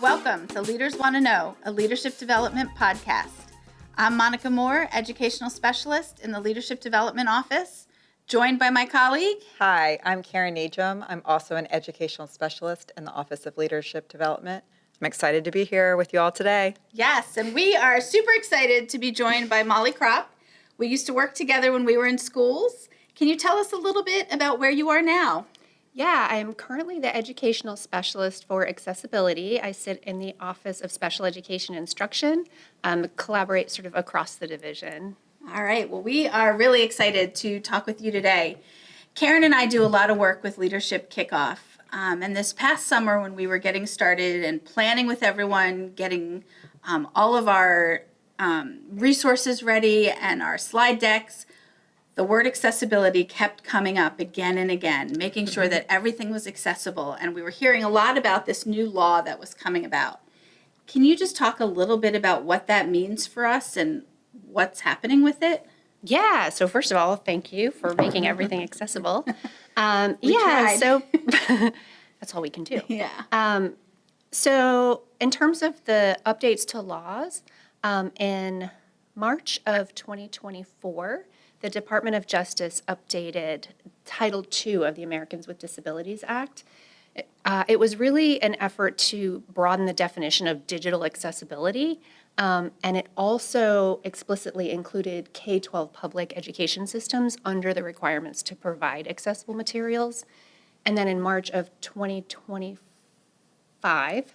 Welcome to Leaders Want to Know, a leadership development podcast. I'm Monica Moore, Educational Specialist in the Leadership Development Office, joined by my colleague. Hi, I'm Karen Najum. I'm also an Educational Specialist in the Office of Leadership Development. I'm excited to be here with you all today. Yes, and we are super excited to be joined by Mollie Kropp. We used to work together when we were in schools. Can you tell us a little bit about where you are now? Yeah, I'm currently the Educational Specialist for Accessibility. I sit in the Office of Special Education Instruction, collaborate sort of across the division. All right, well, we are really excited to talk with you today. Karen and I do a lot of work with Leadership Kickoff. And this past summer when we were getting started and planning with everyone, getting all of our resources ready and our slide decks, the word accessibility kept coming up again and again, making sure that everything was accessible. And we were hearing a lot about this new law that was coming about. Can you just talk a little bit about what that means for us and what's happening with it? Yeah, so first of all, thank you for making everything accessible. Tried. So that's all we can do. Yeah. So in terms of the updates to laws, in March of 2024, the Department of Justice updated Title II of the Americans with Disabilities Act. It was really an effort to broaden the definition of digital accessibility, and it also explicitly included K-12 public education systems under the requirements to provide accessible materials. And then in March of 2025,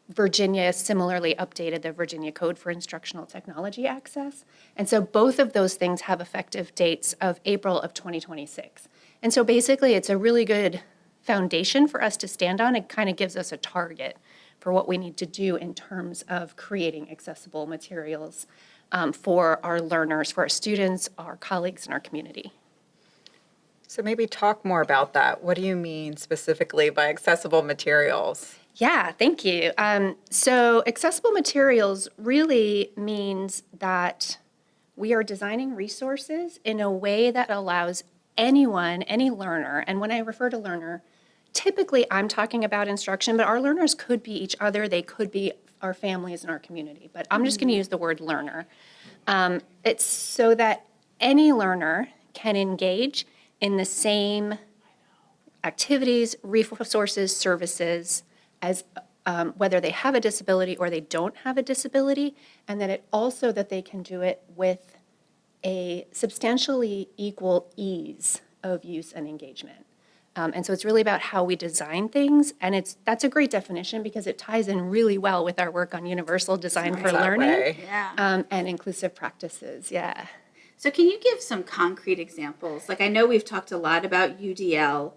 Virginia similarly updated the Virginia Code for Instructional Technology Access. And so both of those things have effective dates of April of 2026. And so basically it's a really good foundation for us to stand on. It kind of gives us a target for what we need to do in terms of creating accessible materials for our learners, for our students, our colleagues, and our community. So maybe talk more about that. What do you mean specifically by accessible materials? Yeah, thank you. So accessible materials really means that we are designing resources in a way that allows anyone, any learner, and when I refer to learner, typically I'm talking about instruction, but our learners could be each other, they could be our families and our community, but I'm just going to use the word learner. It's so that any learner can engage in the same activities, resources, services, as whether they have a disability or they don't have a disability, and that it also that they can do it with a substantially equal ease of use and engagement. And so it's really about how we design things, and that's a great definition because it ties in really well with our work on universal design for learning and inclusive practices. Yeah. So can you give some concrete examples? Like I know we've talked a lot about UDL.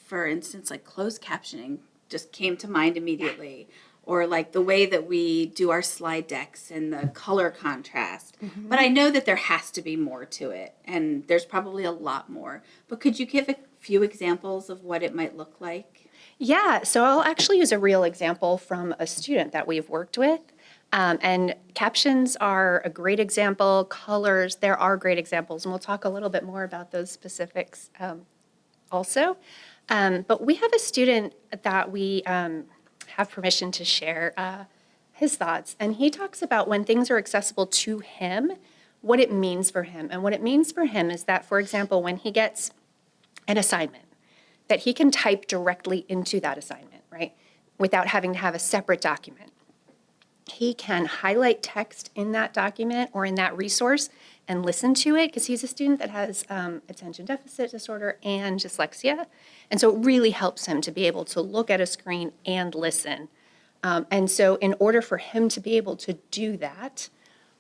For instance, like closed captioning just came to mind immediately, or like the way that we do our slide decks and the color contrast. Mm-hmm. But I know that there has to be more to it, and there's probably a lot more. But could you give a few examples of what it might look like? Yeah, so I'll actually use a real example from a student that we've worked with. And captions are a great example. Colors, there are great examples, and we'll talk a little bit more about those specifics also. But we have a student that we have permission to share his thoughts, and he talks about when things are accessible to him, what it means for him. And what it means for him is that, for example, when he gets an assignment, that he can type directly into that assignment, right, without having to have a separate document. He can highlight text in that document or in that resource and listen to it because he's a student that has attention deficit disorder and dyslexia. And so it really helps him to be able to look at a screen and listen. And so in order for him to be able to do that,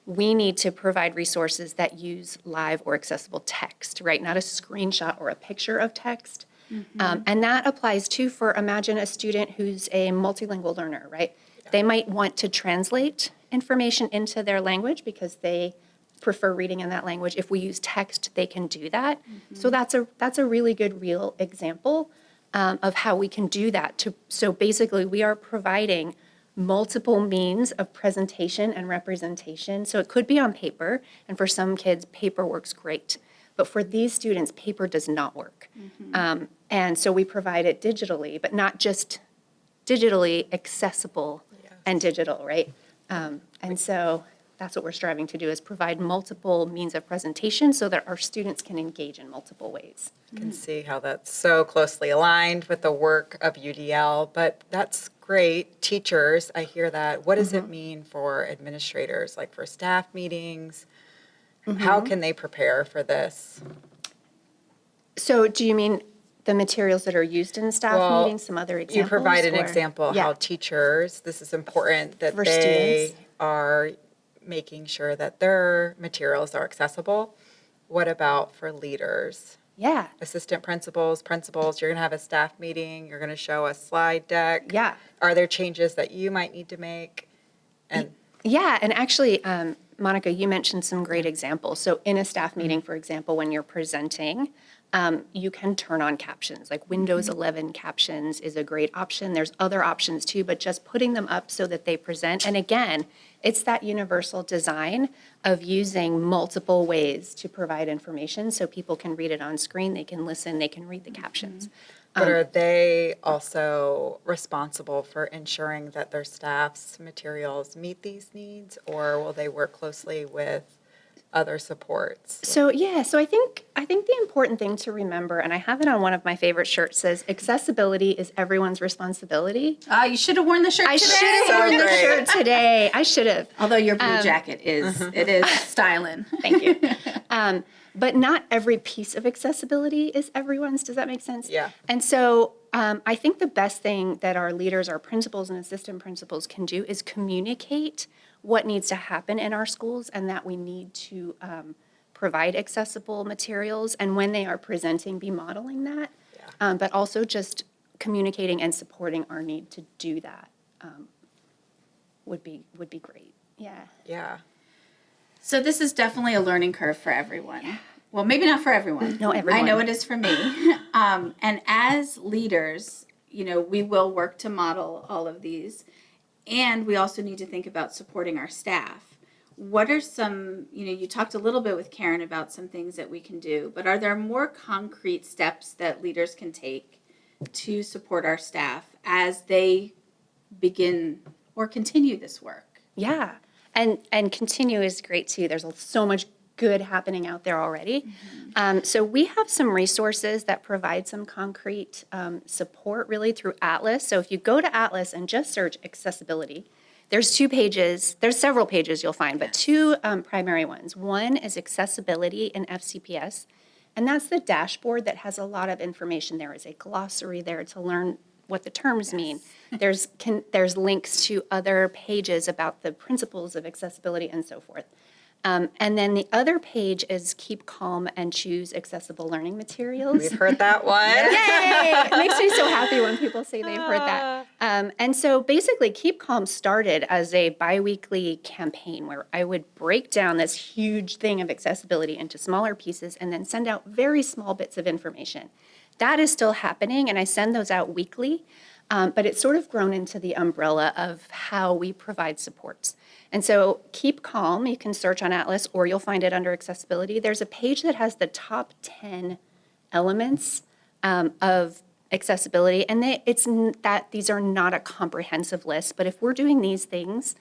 we need to provide resources that use live or accessible text, right? Not a screenshot or a picture of text. Mm-hmm. And that applies too for, imagine a student who's a multilingual learner, right? Yeah. They might want to translate information into their language because they prefer reading in that language. If we use text, they can do that. Mm-hmm. So that's a really good real example of how we can do that. So basically, we are providing multiple means of presentation and representation. So it could be on paper, and for some kids, paper works great. But for these students, paper does not work. And so we provide it digitally, but not just digitally accessible and digital, right? And so that's what we're striving to do, is provide multiple means of presentation so that our students can engage in multiple ways. You can see how that's so closely aligned with the work of UDL, but that's great. Teachers, I hear that. What does it mean for administrators, like for staff meetings? How can they prepare for this? So do you mean the materials that are used in staff Well, meetings, some other examples? You provide an or- example Yeah. how teachers, this is important, that For they students. are making sure that their materials are accessible. What about for leaders? Yeah, Assistant principals, you're going to have a staff meeting, you're going to show a slide deck. yeah. Are there changes that you might need to make? And Yeah, and actually, Monica, you mentioned some great examples. So in a staff meeting, for example, when you're presenting, you can turn on captions. Like Windows 11 captions is a great option. There's other options too, but just putting them up so that they present. And again, it's that universal design of using multiple ways to provide information so people can read it on screen, they can listen, they can read the captions. but are they also responsible for ensuring that their staff's materials meet these needs, or will they work closely with other supports? So I think the important thing to remember, and I have it on one of my favorite shirts, says accessibility is everyone's responsibility. You should have worn the shirt I today. should have So worn the great. shirt today. I should have. Although your blue jacket is, it is styling. Thank you. But not every piece of accessibility is everyone's. Does that make sense? Yeah. And so I think the best thing that our leaders, our principals and assistant principals can do is communicate what needs to happen in our schools and that we need to provide accessible materials. And when they are presenting, be modeling that. Yeah. But also just communicating and supporting our need to do that would be great. Yeah. Yeah. So this is definitely a learning curve for everyone. Well, maybe not for everyone. No, everyone. I know it is for me. And as leaders, we will work to model all of these. And we also need to think about supporting our staff. What are some, you talked a little bit with Karen about some things that we can do, but are there more concrete steps that leaders can take to support our staff as they begin or continue this work? Yeah, and continue is great too. There's so much good happening out there already. So we have some resources that provide some concrete support really through A.P.s. So if you go to A.P.s and just search accessibility, there's 2 pages. There's several pages you'll find, but 2 primary ones. One is accessibility in FCPS, and that's the dashboard that has a lot of information. There is a glossary there to learn what the terms mean. There's links to other pages about the principles of accessibility and so forth. And then the other page is Keep C.A.L.M and choose accessible learning materials. We've heard that one. Yay! It makes me so happy when people say they've heard that. And so basically, Keep C.A.L.M started as a biweekly campaign where I would break down this huge thing of accessibility into smaller pieces and then send out very small bits of information. That is still happening, and I send those out weekly. But it's sort of grown into the umbrella of how we provide supports. And so Keep C.A.L.M, you can search on A.P.s or you'll find it under accessibility. There's a page that has the top 10 elements of accessibility. And these are not a comprehensive list, but if we're doing these things,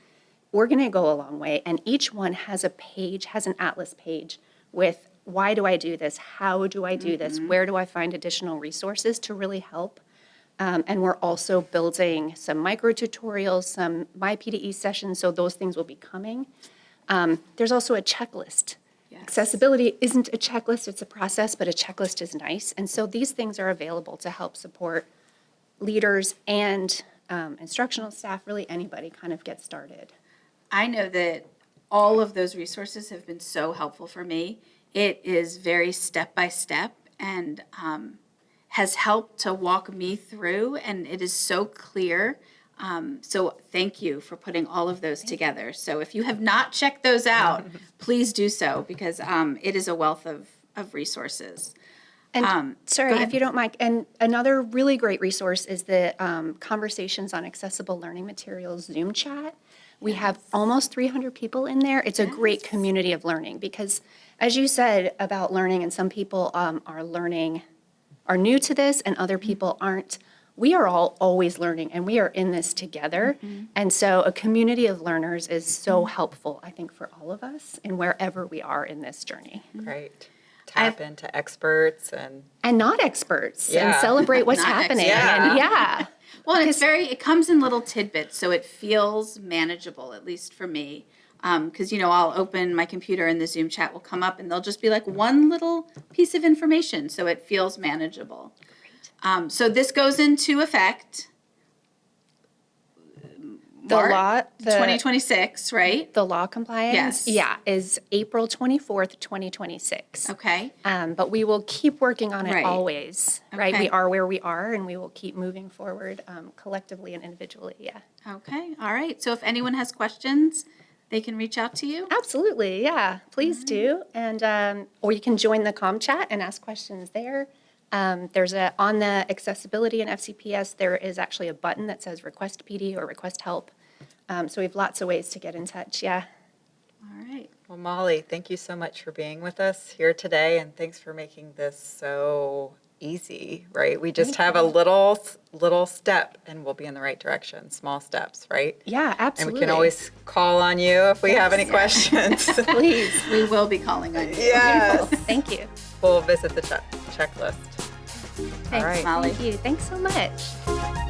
we're going to go a long way. And each one has an A.P.s page with why do I do this? How do I do this? Where do I find additional resources to really help? And we're also building some micro tutorials, some My PDE sessions, so those things will be coming. There's also a checklist. Yes. Accessibility isn't a checklist, it's a process, but a checklist is nice. And so these things are available to help support leaders and instructional staff, really anybody kind of get started. I know that all of those resources have been so helpful for me. It is very step by step and has helped to walk me through, and it is so clear. So thank you for putting all of those together. So if you have not checked those out, please do so because it is a wealth of resources. And sorry, go ahead. if you don't mind, and another really great resource is the Conversations on Accessible Learning Materials Zoom chat. We have almost 300 people in there. It's a great community of learning because As you said about learning, and some people are new to this and other people aren't, we are all always learning and we are in this together. And so a community of learners is so helpful, I think, for all of us and wherever we are in this journey. Great. Tap into experts and not experts and Yeah. celebrate what's Not happening. experts. And yeah. Well, and it comes in little tidbits, so it feels manageable, at least for me. Because, I'll open my computer and the Zoom chat will come up and they'll just be like one little piece of information, so it feels manageable. So this goes into effect The law, 2026, right? the law compliance, Yes. is April 24th, 2026. Okay. But we will keep working on it Right. always, right? Okay. We are where we are, and we will keep moving forward collectively and individually, yeah. Okay. All right. So if anyone has questions, they can reach out to you. Absolutely, yeah, please do. And, or you can join the comm chat and ask questions there. There's on the accessibility in FCPS, there is actually a button that says request PD or request help. So we have lots of ways to get in touch, yeah. All right. Well, Mollie, thank you so much for being with us here today, and thanks for making this so easy, right? We just have a little step, and we'll be in the right direction. Small steps, right? Yeah, And absolutely. we can always call on you if we have any questions. Please. We will be calling on you. Yes. Thank you. We'll visit the checklist. Thanks, right. Mollie. Thank you. Thanks so much.